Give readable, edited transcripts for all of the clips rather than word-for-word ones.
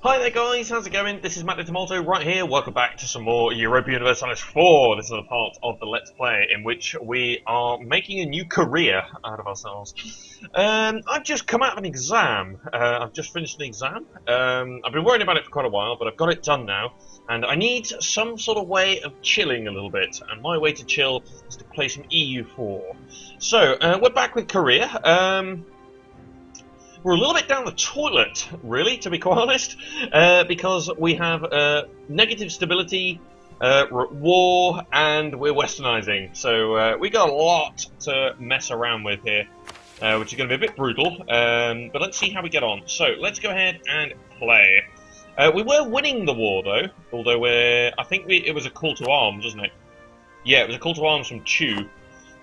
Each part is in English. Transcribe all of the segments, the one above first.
Hi there guys, how's it going? This is Matt the Tomato right here. Welcome back to some more Europa Universalis 4. This is a part of the Let's Play in which we are making a new career out of ourselves. I've just come out of an exam. I've just finished an exam. I've been worrying about it for quite a while, but I've got it done now. And I need some sort of way of chilling a little bit. And my way to chill is to play some EU4. So, we're back with career. We're a little bit down the toilet, really, to be quite honest, because we have negative stability, war, and we're westernizing. So we got a lot to mess around with here, which is going to be a bit brutal. But let's see how we get on. So let's go ahead and play. We were winning the war, though, although I think it was a call to arms, wasn't it? Yeah, it was a call to arms from Chu.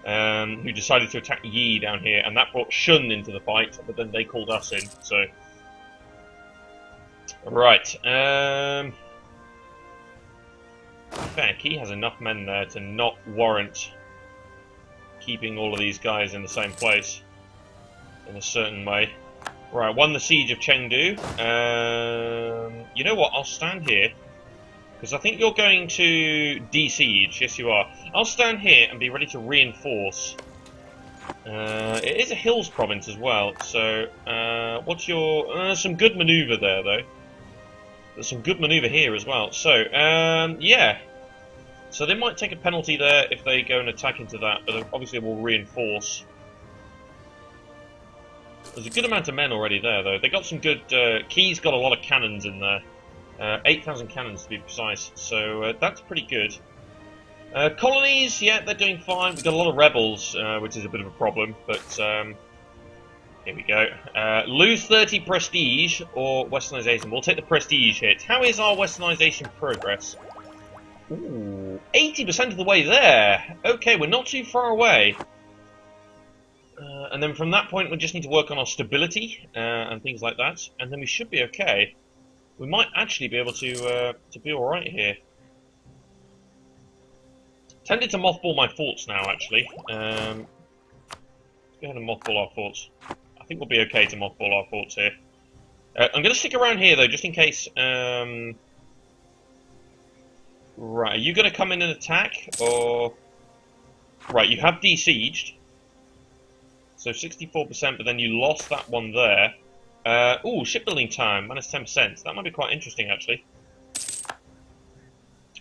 Who decided to attack Yi down here, and that brought Shun into the fight, but then they called us in, so... Right, I think he has enough men there to not warrant keeping all of these guys in the same place, in a certain way. Right, won the siege of Chengdu. You know what, I'll stand here. Because I think you're going to de-siege. Yes, you are. I'll stand here and be ready to reinforce. It is a hills province as well, so what's your... some good manoeuvre there, though. There's some good manoeuvre here as well. So, yeah. So they might take a penalty there if they go and attack into that, but obviously we'll reinforce. There's a good amount of men already there, though. They got some good... Key's got a lot of cannons in there. 8,000 cannons to be precise, so that's pretty good. Colonies, yeah, they're doing fine. We've got a lot of rebels, which is a bit of a problem, but here we go. Lose 30 prestige or westernization. We'll take the prestige hit. How is our westernization progress? Ooh, 80% of the way there. Okay, we're not too far away. And then from that point, we just need to work on our stability and things like that, and then we should be okay. We might actually be able to be all right here. Tended to mothball my forts now, actually. Let's go ahead and mothball our forts. I think we'll be okay to mothball our forts here. I'm going to stick around here, though, just in case... Right, are you going to come in and attack, or... Right, you have de-sieged. So 64%, but then you lost that one there. Ooh, shipbuilding time, minus 10%. That might be quite interesting, actually.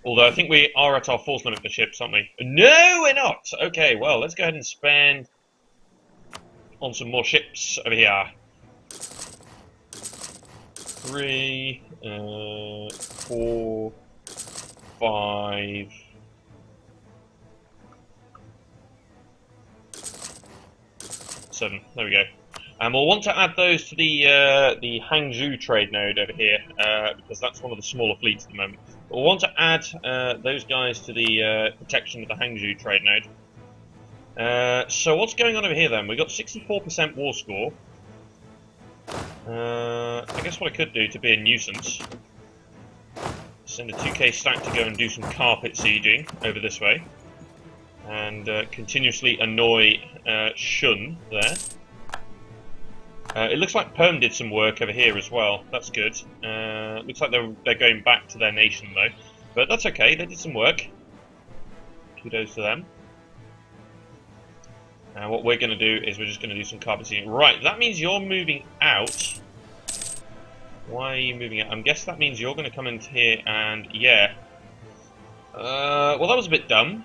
Although I think we are at our force limit for ships, aren't we? No, we're not! Okay, well, let's go ahead and spend on some more ships over here. 3, 4, 5... 7. There we go. And we'll want to add those to the Hangzhou trade node over here, because that's one of the smaller fleets at the moment. But we'll want to add those guys to the protection of the Hangzhou trade node. So what's going on over here then? We've got 64% war score. I guess what I could do to be a nuisance, send a 2k stack to go and do some carpet sieging over this way, and continuously annoy Shun there. It looks like Perm did some work over here as well. That's good. Looks like they're going back to their nation though, but that's okay. They did some work. Kudos to them. What we're going to do is we're just going to do some carpet seeding. Right, that means you're moving out. Why are you moving out? I guess that means you're going to come into here and yeah. Well, that was a bit dumb.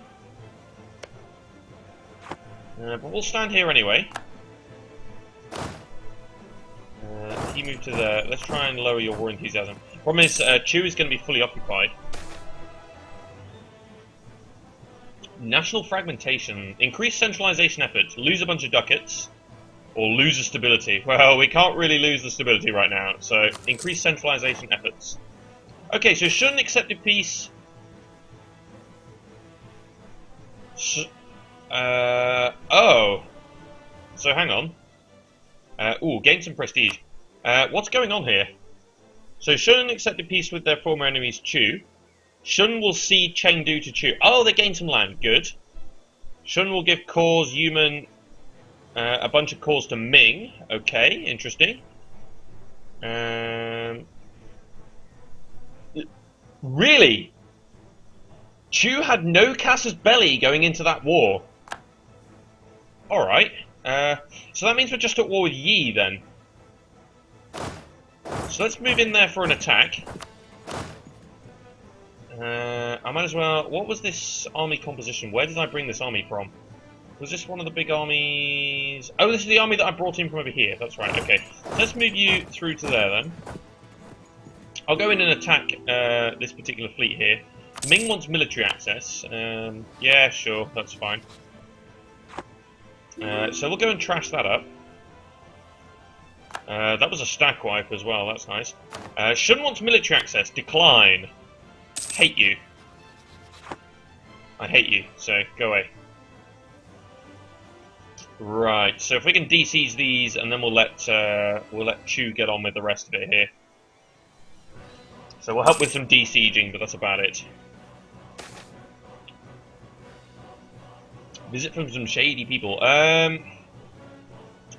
But we'll stand here anyway. You move to there. Let's try and lower your war enthusiasm. Problem is, Chu is going to be fully occupied. National fragmentation. Increase centralization efforts. Lose a bunch of ducats. Or lose the stability. Well, we can't really lose the stability right now. So, increase centralization efforts. Okay, so Shun accepted peace. Oh. So, hang on. Ooh, gain some prestige. What's going on here? So Shun accepted peace with their former enemies, Chu. Shun will cede Chengdu to Chu. Oh, they gained some land. Good. Shun will give cores, Yumen, a bunch of cores to Ming. Okay, interesting. Really? Chu had no casus belli going into that war. Alright. So that means we're just at war with Yi, then. So let's move in there for an attack. I might as well... What was this army composition? Where did I bring this army from? Was this one of the big armies? Oh, this is the army that I brought in from over here. That's right, okay. So let's move you through to there, then. I'll go in and attack this particular fleet here. Ming wants military access. Yeah, sure, that's fine. So we'll go and trash that up. That was a stack wipe as well, that's nice. Shun wants military access. Decline. Hate you. I hate you, so go away. Right, so if we can de-siege these, and then we'll let Chu get on with the rest of it here. So we'll help with some de-sieging, but that's about it. Visit from some shady people.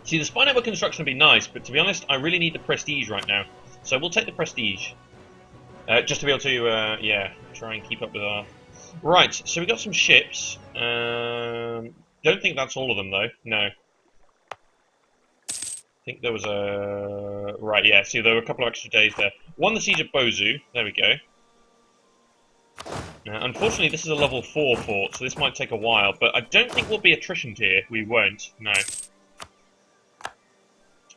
See, the spy network construction would be nice, but to be honest, I really need the prestige right now. So we'll take the prestige. Just to be able to, yeah, try and keep up with our... Right, so we got some ships. Don't think that's all of them, though. No. I think there was a... Right, yeah, see, there were a couple of extra days there. Won the siege of Bozu. There we go. Unfortunately, this is a level 4 fort, so this might take a while, but I don't think we'll be attritioned here. We won't, no.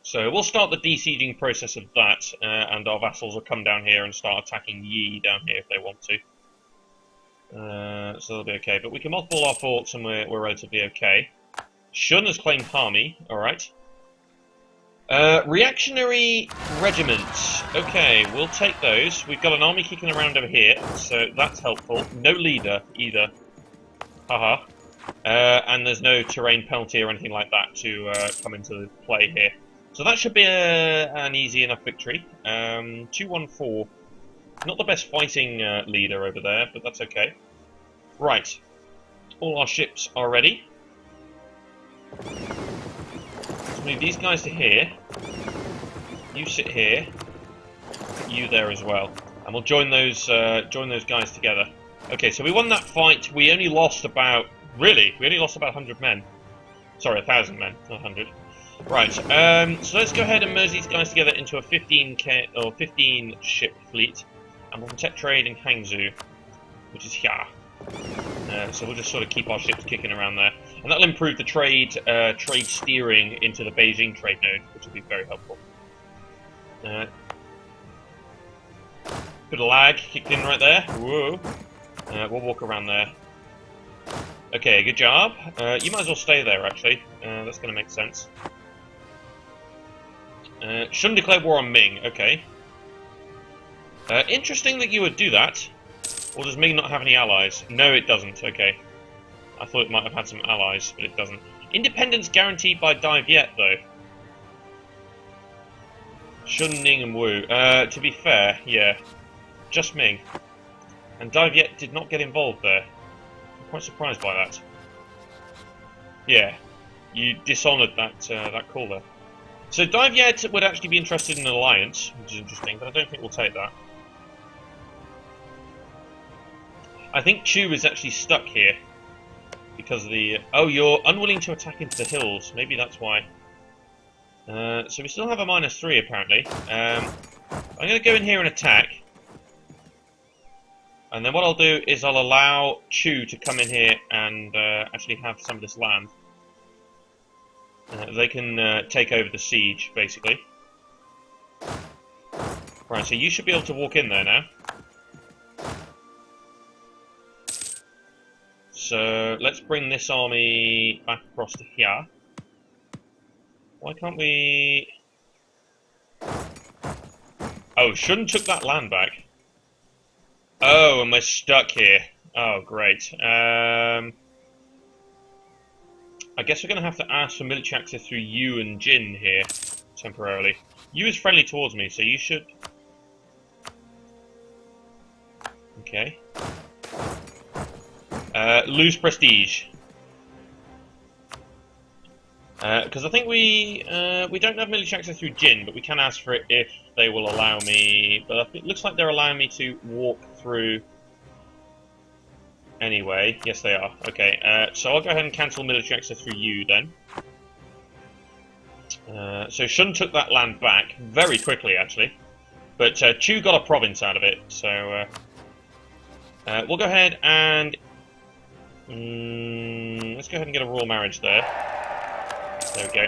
So we'll start the de-sieging process of that, and our vassals will come down here and start attacking Yi down here if they want to. So they'll be okay, but we can mothball our forts and we're relatively okay. Shun has claimed Hami, alright. Reactionary regiments. Okay, we'll take those. We've got an army kicking around over here, so that's helpful. No leader, either. Haha. And there's no terrain penalty or anything like that to come into play here. So that should be an easy enough victory. 214. Not the best fighting leader over there, but that's okay. Right. All our ships are ready. Let's move these guys to here. You sit here. You there as well. And we'll join those guys together. Okay, so we won that fight. We only lost about... Really? We only lost about 100 men. Sorry, 1,000 men, not 100. Right, so let's go ahead and merge these guys together into a 15 ship fleet, and we'll protect trade in Hangzhou, which is here. So we'll just sort of keep our ships kicking around there, and that'll improve the trade steering into the Beijing trade node, which will be very helpful. Bit of lag kicked in right there. Whoa. We'll walk around there. Okay, good job. You might as well stay there, actually. That's going to make sense. Shun declared war on Ming. Okay. Interesting that you would do that. Or does Ming not have any allies? No, it doesn't. Okay. I thought it might have had some allies, but it doesn't. Independence guaranteed by Dai Viet, though. Shun, Ning, and Wu. To be fair, yeah. Just Ming. And Dai Viet did not get involved there. I'm quite surprised by that. Yeah. You dishonoured that that call there. So Dai Viet would actually be interested in an alliance, which is interesting, but I don't think we'll take that. I think Chu is actually stuck here because of the... Oh, you're unwilling to attack into the hills. Maybe that's why. So we still have a -3 apparently. I'm going to go in here and attack. And then what I'll do is I'll allow Chu to come in here and actually have some of this land. They can take over the siege, basically. Right, so you should be able to walk in there now. So let's bring this army back across to here. Why can't we... Oh, Shun took that land back. Oh, and we're stuck here. Oh, great. I guess we're going to have to ask for military access through Yu and Jin here, temporarily. Yu is friendly towards me, so you should... Okay. Lose prestige. Because I think we don't have military access through Jin, but we can ask for it if they will allow me. But it looks like they're allowing me to walk through anyway. Yes, they are. Okay, so I'll go ahead and cancel military access through you then. So Shun took that land back very quickly, actually. But Chu got a province out of it, so we'll go ahead and let's go ahead and get a royal marriage there. There we go.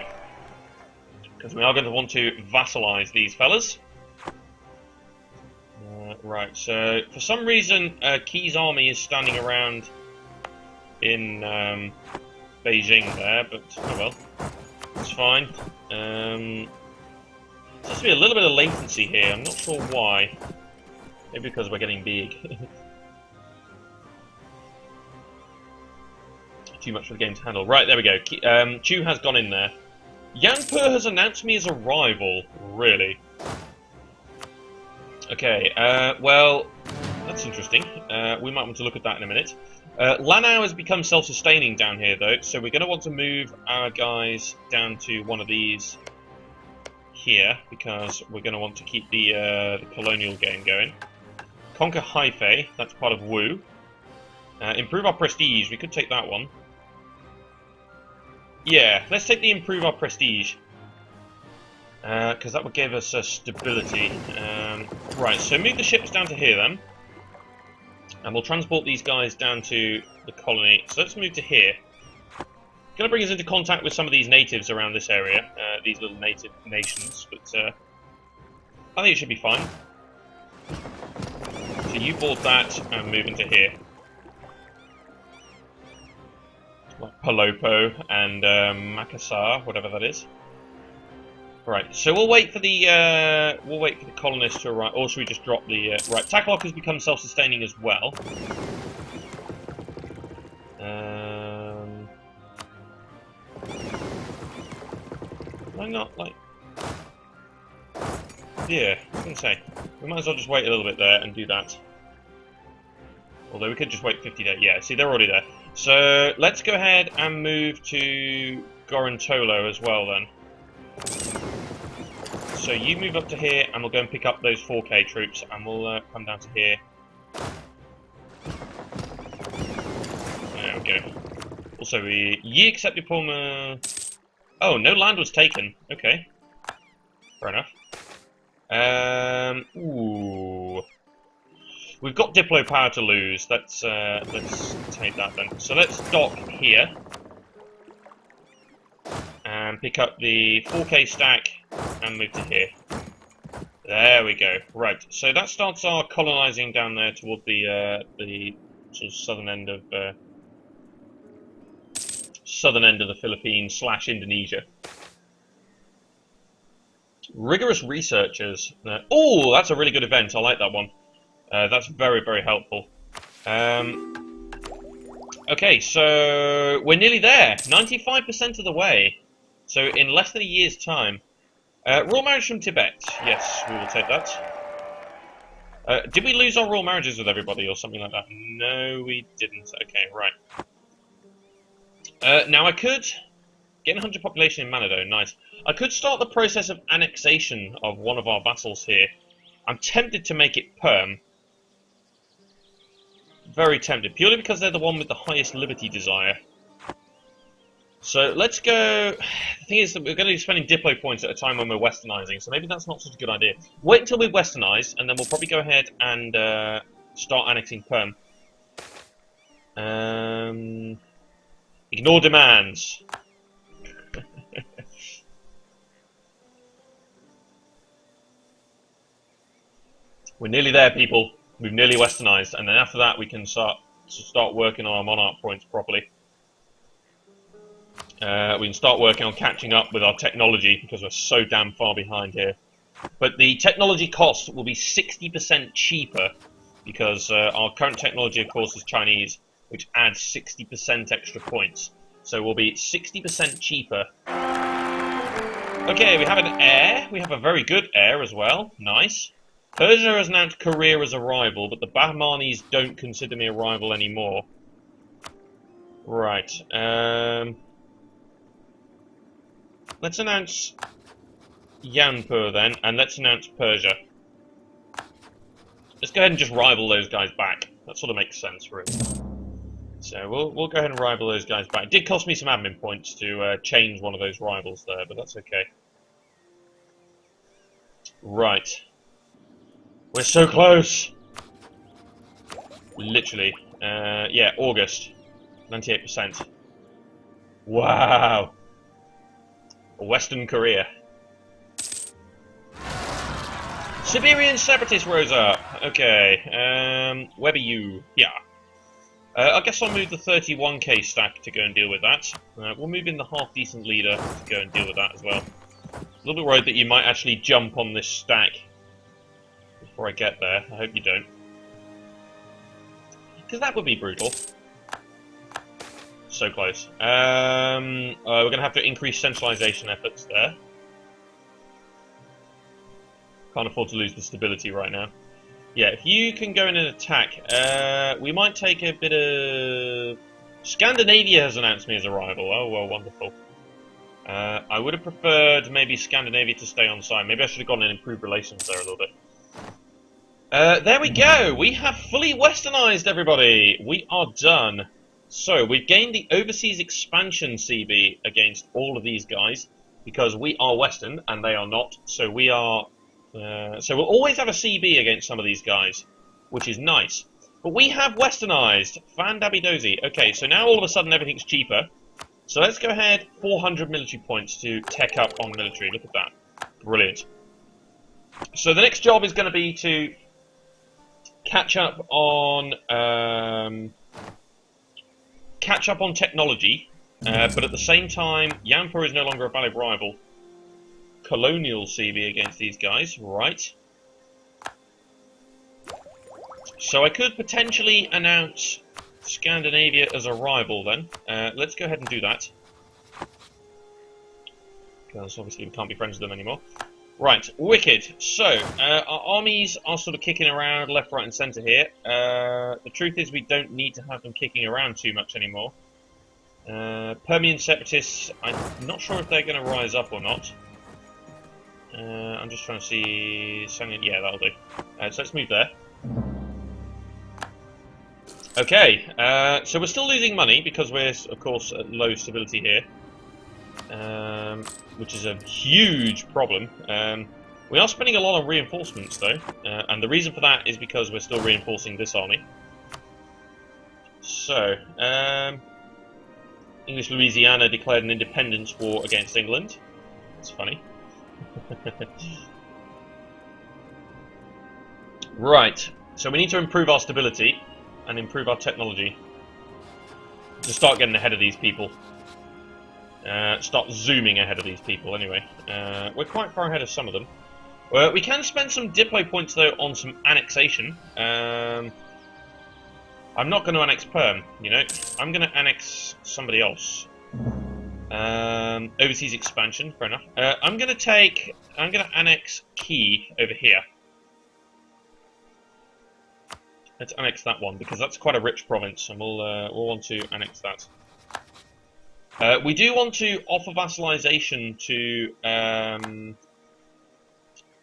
Because we are going to want to vassalize these fellas. Right, so for some reason, Qiy's army is standing around in Beijing there, but oh well, it's fine. There seems to be a little bit of latency here, I'm not sure why. Maybe because we're getting big. Too much for the game to handle. Right, there we go. Chu has gone in there. Yangpe has announced me as a rival. Really? Okay, well, that's interesting. We might want to look at that in a minute. Lanao has become self-sustaining down here, though, so we're going to want to move our guys down to one of these here, because we're going to want to keep the colonial game going. Conquer Haifei, that's part of Wu. Improve our prestige, we could take that one. Yeah, let's take the improve our prestige. Because that would give us stability. Right, so move the ships down to here then. And we'll transport these guys down to the colony. So let's move to here. Going to bring us into contact with some of these natives around this area. These little native nations. But I think it should be fine. So you board that and move into here. Like Palopo and Makassar, whatever that is. Right, so we'll wait for the colonists to arrive. Or should we just drop the right? Taklok has become self-sustaining as well. Why not like? Yeah, I was gonna say we might as well just wait a little bit there and do that. Although we could just wait 50 days. Yeah, see, they're already there. So let's go ahead and move to Gorontolo as well then. So you move up to here, and we'll go and pick up those 4K troops, and we'll come down to here. There we go. Also, Yi accepted Palmer. Oh, no land was taken. Okay, fair enough. Ooh, we've got Diplo power to lose. Let's take that then. So let's dock here and pick up the 4K stack and move to here. There we go. Right, so that starts our colonising down there toward the sort of southern end of the Philippines / Indonesia. Rigorous researchers. Oh, that's a really good event. I like that one. That's very, very helpful. Okay, so we're nearly there. 95% of the way. So in less than a year's time. Royal marriage from Tibet. Yes, we will take that. Did we lose our royal marriages with everybody or something like that? No, we didn't. Okay, right. Now I could get 100 population in Manado. Nice. I could start the process of annexation of one of our vassals here. I'm tempted to make it Perm. Very tempted, purely because they're the one with the highest liberty desire. So let's go. The thing is that we're going to be spending Diplo points at a time when we're westernizing, so maybe that's not such a good idea. Wait until we're westernized, and then we'll probably go ahead and start annexing Perm. Ignore demands. We're nearly there, people. We've nearly westernized, and then after that we can start working on our monarch points properly. We can start working on catching up with our technology because we're so damn far behind here. But the technology cost will be 60% cheaper because our current technology, of course, is Chinese, which adds 60% extra points. So we'll be 60% cheaper. Okay, we have an heir. We have a very good heir as well. Nice. Persia has announced Korea as a rival, but the Bahmanis don't consider me a rival anymore. Right. Let's announce Yanpur then, and let's announce Persia. Let's go ahead and just rival those guys back. That sort of makes sense, really. So we'll go ahead and rival those guys back. It did cost me some admin points to change one of those rivals there, but that's okay. Right. We're so close! Literally. Yeah, August. 98%. Wow! Western Korea. Siberian Separatist rose up. Okay. Where are you? Yeah. I guess I'll move the 31k stack to go and deal with that. We'll move in the half-decent leader to go and deal with that as well. A little bit worried that you might actually jump on this stack before I get there. I hope you don't. Because that would be brutal. So close. We're going to have to increase centralization efforts there. Can't afford to lose the stability right now. Yeah, if you can go in and attack, we might take a bit of... Scandinavia has announced me as a rival. Oh, well, wonderful. I would have preferred maybe Scandinavia to stay on side. Maybe I should have gone and improved relations there a little bit. There we go. We have fully westernized everybody. We are done. So, we've gained the overseas expansion CB against all of these guys because we are western and they are not. So we are... so we'll always have a CB against some of these guys, which is nice. But we have westernized. Fan-dabby-dozy. Okay, so now all of a sudden everything's cheaper. So let's go ahead, 400 military points to tech up on military. Look at that. Brilliant. So the next job is going to be to catch up on technology, but at the same time, Yanpur is no longer a valid rival. Colonial CB against these guys, right? So I could potentially announce Scandinavia as a rival then. Let's go ahead and do that. Because obviously we can't be friends with them anymore. Right, wicked. So, our armies are sort of kicking around left, right and centre here. The truth is we don't need to have them kicking around too much anymore. Permian Separatists, I'm not sure if they're going to rise up or not. I'm just trying to see... Yeah, that'll do. So let's move there. Okay, so we're still losing money because we're, of course, at low stability here. Which is a huge problem. We are spending a lot on reinforcements, though. And the reason for that is because we're still reinforcing this army. So, English Louisiana declared an independence war against England. That's funny. Right, so we need to improve our stability and improve our technology to start getting ahead of these people. Start zooming ahead of these people anyway. We're quite far ahead of some of them. We can spend some Diplo points though on some annexation. I'm not going to annex Perm, you know. I'm going to annex somebody else. Overseas expansion, fair enough. I'm going to annex Key over here. Let's annex that one because that's quite a rich province, and we'll want to annex that. We do want to offer vassalization to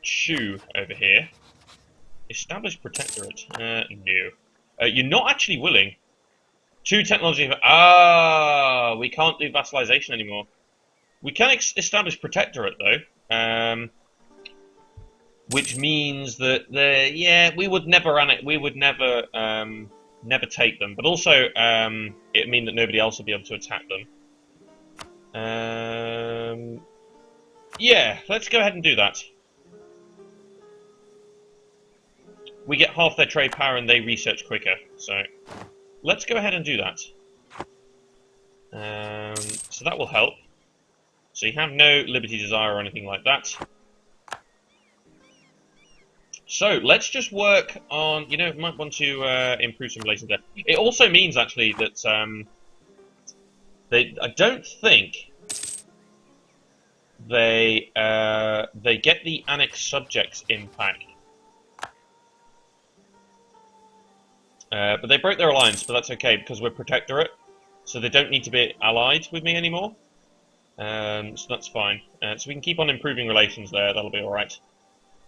Chu over here. Establish protectorate. No. You're not actually willing. 2 technology. Ah, we can't do vassalization anymore. We can establish protectorate though, which means that we would never never take them. But also, it would mean that nobody else will be able to attack them. Yeah, let's go ahead and do that. We get half their trade power and they research quicker, so let's go ahead and do that. So that will help. So you have no liberty desire or anything like that. So let's just work on, you know, might want to improve some relations there. It also means actually that I don't think they get the annexed subjects impact. But they broke their alliance, but that's okay because we're protectorate, so they don't need to be allied with me anymore. So that's fine. So we can keep on improving relations there. That'll be all right.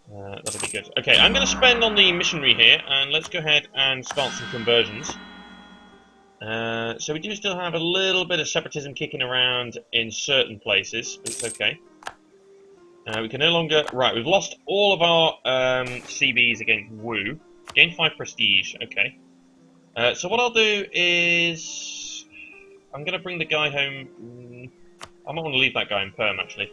That'll be good. Okay, I'm going to spend on the missionary here, and let's go ahead and start some conversions. So we do still have a little bit of separatism kicking around in certain places, but it's okay. We can no longer... Right, we've lost all of our CBs against Wu. Gain 5 prestige, okay. So what I'll do is... I'm going to bring the guy home... I might want to leave that guy in Perm, actually.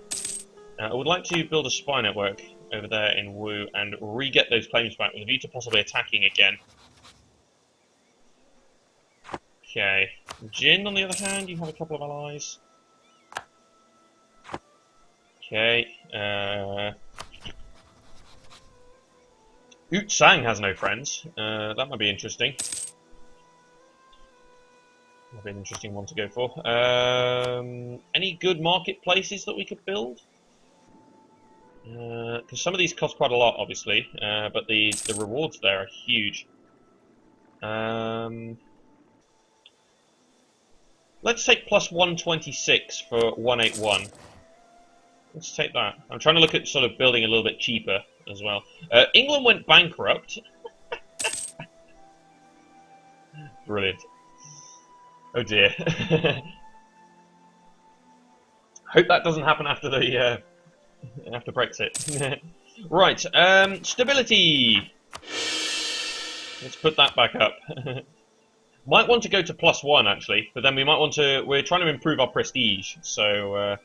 I would like to build a spy network over there in Wu and re-get those claims back with a view to possibly attacking again. Okay. Jin, on the other hand, you have a couple of allies. Okay. Utsang has no friends. That might be interesting. Might be an interesting one to go for. Any good marketplaces that we could build? Because some of these cost quite a lot, obviously, but the rewards there are huge. Let's take plus 126 for 181. Let's take that. I'm trying to look at sort of building a little bit cheaper as well. England went bankrupt. Brilliant. Oh dear. Hope that doesn't happen after the after Brexit. Right. Stability. Let's put that back up. Might want to go to +1 actually, but then we might want to. We're trying to improve our prestige, so.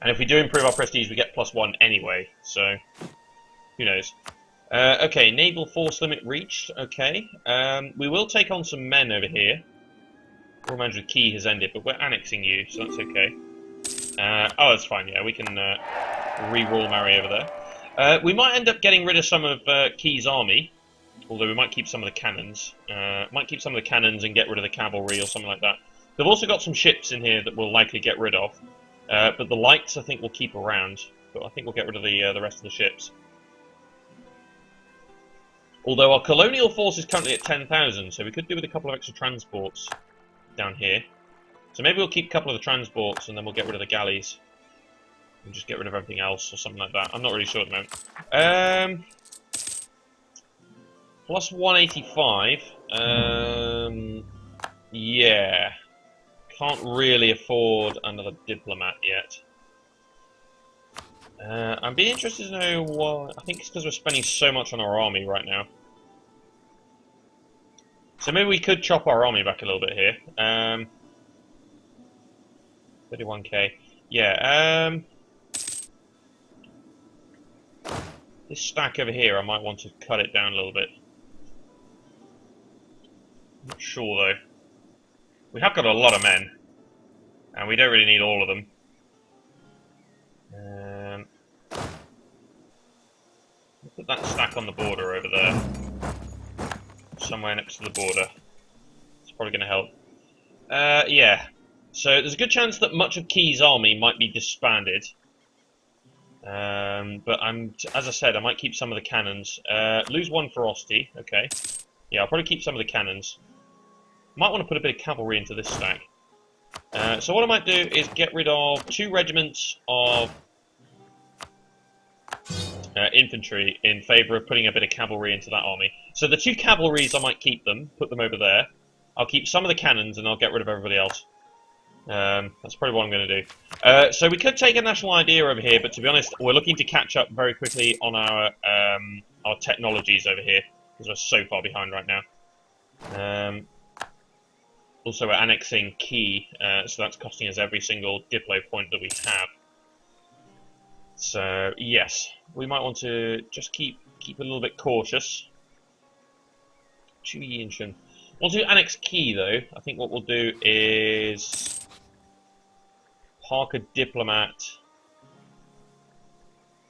And if we do improve our prestige, we get +1 anyway, so who knows. Okay, naval force limit reached, okay. We will take on some men over here. War Manager Key has ended, but we're annexing you, so that's okay. Oh, that's fine, yeah, we can re-rule marry over there. We might end up getting rid of some of Key's army, although we might keep some of the cannons. Might keep some of the cannons and get rid of the cavalry or something like that. They've also got some ships in here that we'll likely get rid of. But the lights, I think, we'll keep around. But I think we'll get rid of the rest of the ships. Although our colonial force is currently at 10,000, so we could do with a couple of extra transports down here. So maybe we'll keep a couple of the transports, and then we'll get rid of the galleys. And just get rid of everything else, or something like that. I'm not really sure at the moment. Plus 185. Yeah. Can't really afford another diplomat yet. I'd be interested to know why. I think it's because we're spending so much on our army right now. So maybe we could chop our army back a little bit here. 31k. Yeah. This stack over here, I might want to cut it down a little bit. Not sure though. We have got a lot of men, and we don't really need all of them. We'll put that stack on the border over there, somewhere next to the border. It's probably going to help. Yeah. So there's a good chance that much of Key's army might be disbanded. But as I said, I might keep some of the cannons. Lose 1 ferocity. Okay. Yeah, I'll probably keep some of the cannons. Might want to put a bit of cavalry into this stack. So what I might do is get rid of 2 regiments of infantry in favour of putting a bit of cavalry into that army. So the 2 cavalries, I might keep them, put them over there. I'll keep some of the cannons and I'll get rid of everybody else. That's probably what I'm going to do. So we could take a national idea over here, but to be honest, we're looking to catch up very quickly on our technologies over here, because we're so far behind right now. Also, we're annexing Key, so that's costing us every single diplo point that we have. So, yes, we might want to just keep a little bit cautious. Chu Yinshin. Once we annex Key, though, I think what we'll do is park a diplomat.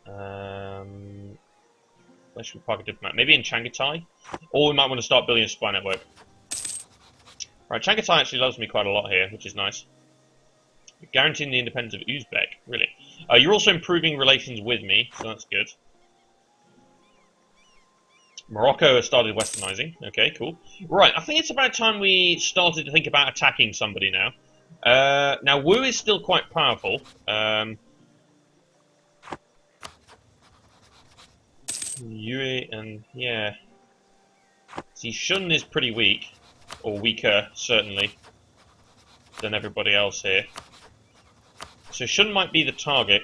Where should we park a diplomat? Maybe in Changatai? Or we might want to start building a spy network. Right, Changatai actually loves me quite a lot here, which is nice. Guaranteeing the independence of Uzbek, really. You're also improving relations with me, so that's good. Morocco has started westernizing. Okay, cool. Right, I think it's about time we started to think about attacking somebody now. Now, Wu is still quite powerful. Yue and... yeah. See, Shun is pretty weak. Or weaker, certainly, than everybody else here. So Shun might be the target.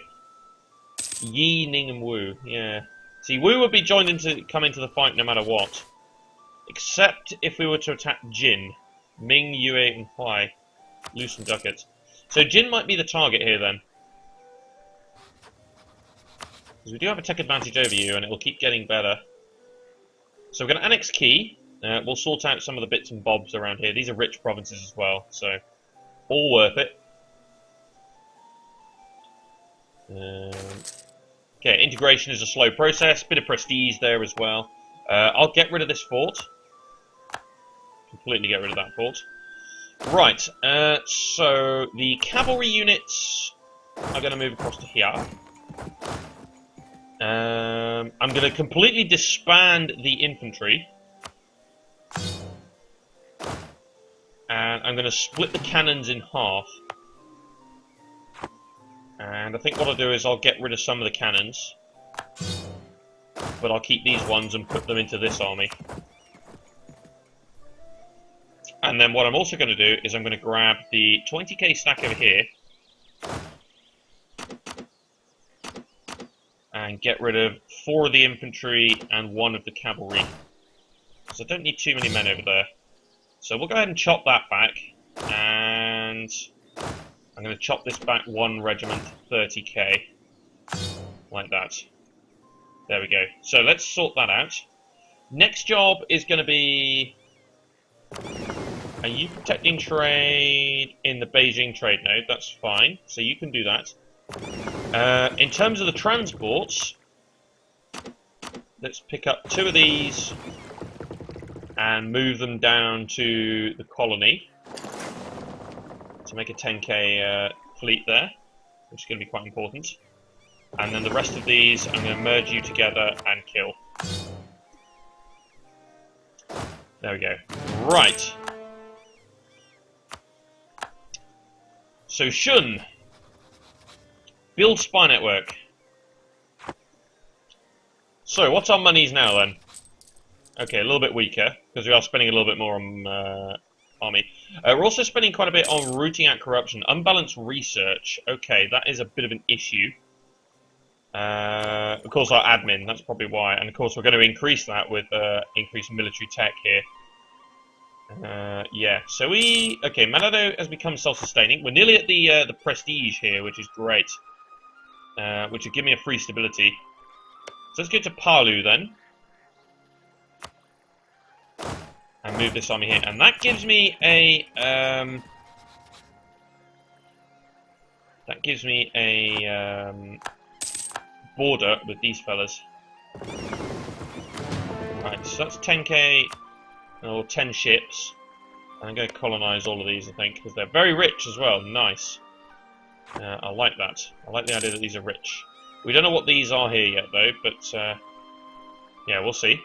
Yi, Ning, and Wu, yeah. See, Wu would be come into the fight no matter what. Except if we were to attack Jin. Ming, Yue, and Huai. Loosen ducats. So Jin might be the target here then. Because we do have a tech advantage over you, and it will keep getting better. So we're going to annex Qi. We'll sort out some of the bits and bobs around here. These are rich provinces as well, so all worth it. Okay, integration is a slow process. Bit of prestige there as well. I'll get rid of this fort. Completely get rid of that fort. Right, so the cavalry units are going to move across to here. I'm going to completely disband the infantry. And I'm going to split the cannons in half. And I think what I'll do is I'll get rid of some of the cannons. But I'll keep these ones and put them into this army. And then what I'm also going to do is I'm going to grab the 20k stack over here. And get rid of 4 of the infantry and 1 of the cavalry. So I don't need too many men over there. So we'll go ahead and chop that back. And I'm going to chop this back 1 regiment, 30k. Like that. There we go. So let's sort that out. Next job is going to be... Are you protecting trade in the Beijing trade node? That's fine. So you can do that. In terms of the transports, let's pick up 2 of these and move them down to the colony to make a 10k fleet there, which is going to be quite important. And then the rest of these, I'm going to merge you together and kill. There we go. Right. So Shun. Build spy network. So, what's our monies now then? Okay, a little bit weaker, because we are spending a little bit more on army. We're also spending quite a bit on rooting out corruption. Unbalanced research. Okay, that is a bit of an issue. Of course, our admin, that's probably why. And of course, we're going to increase that with increased military tech here. Yeah, so okay, Manado has become self-sustaining. We're nearly at the prestige here, which is great. Which will give me a free stability. So let's go to Palu then. And move this army here. And that gives me a... border with these fellas. Right, so that's 10k, or 10 ships. And I'm going to colonize all of these, I think, because they're very rich as well. Nice. I like that. I like the idea that these are rich. We don't know what these are here yet, though, but yeah, we'll see.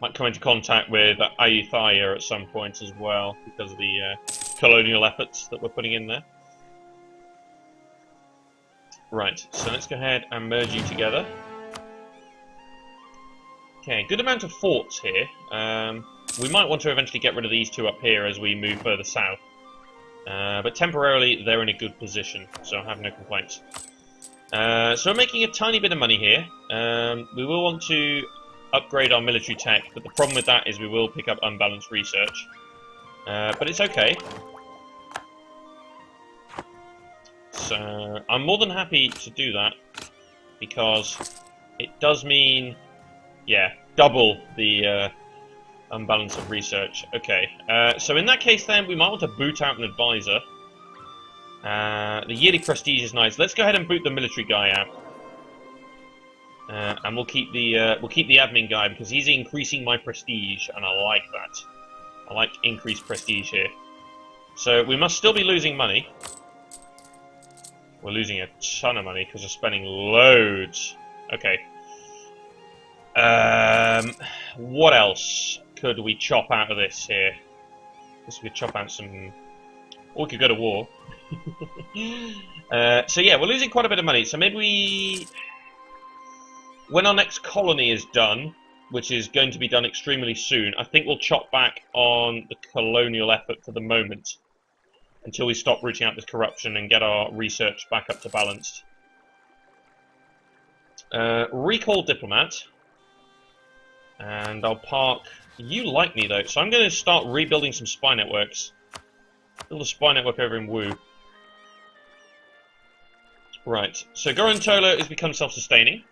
Might come into contact with Ayutthaya at some point as well, because of the colonial efforts that we're putting in there. Right, so let's go ahead and merge you together. Okay, good amount of forts here. We might want to eventually get rid of these 2 up here as we move further south. But temporarily, they're in a good position, so I have no complaints. So we're making a tiny bit of money here. We will want to upgrade our military tech, but the problem with that is we will pick up unbalanced research. But it's okay. So I'm more than happy to do that, because it does mean, yeah, double the unbalance of research. Okay, so in that case then, we might want to boot out an advisor. The yearly prestige is nice. Let's go ahead and boot the military guy out. And we'll keep the admin guy, because he's increasing my prestige, and I like that. I like increased prestige here. So we must still be losing money. We're losing a ton of money because we're spending loads. Okay. What else could we chop out of this here? Guess we could chop out some... Or we could go to war. So yeah, we're losing quite a bit of money. So maybe we... When our next colony is done, which is going to be done extremely soon, I think we'll chop back on the colonial effort for the moment. Until we stop rooting out this corruption and get our research back up to balanced. Recall diplomat. And I'll park... You like me though, so I'm going to start rebuilding some spy networks. Build a spy network over in Wu. Right, so Gorontola has become self-sustaining.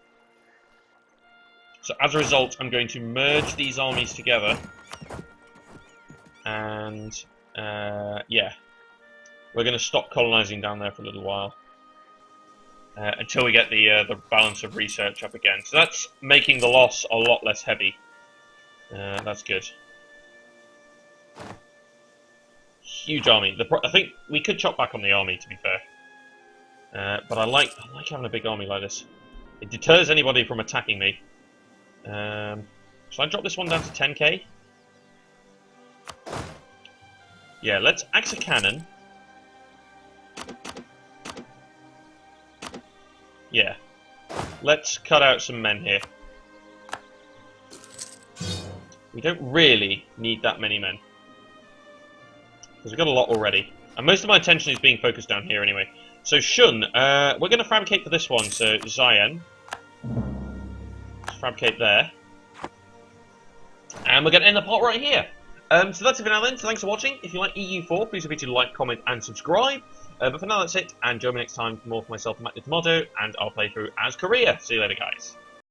So as a result, I'm going to merge these armies together. And, yeah. We're going to stop colonizing down there for a little while. Until we get the balance of research up again. So that's making the loss a lot less heavy. That's good. Huge army. I think we could chop back on the army, to be fair. But I like having a big army like this. It deters anybody from attacking me. Shall I drop this one down to 10k? Yeah, let's axe a cannon. Yeah. Let's cut out some men here. We don't really need that many men. Because we've got a lot already. And most of my attention is being focused down here anyway. So Shun, we're going to fabricate for this one. So Zion. Fabricate there. And we're going to end the part right here. So that's it for now then. So thanks for watching. If you like EU4, please feel free to like, comment, and subscribe. But for now, that's it. And join me next time for more for myself, Matt the Tomato, and I'll play through as Korea. See you later, guys.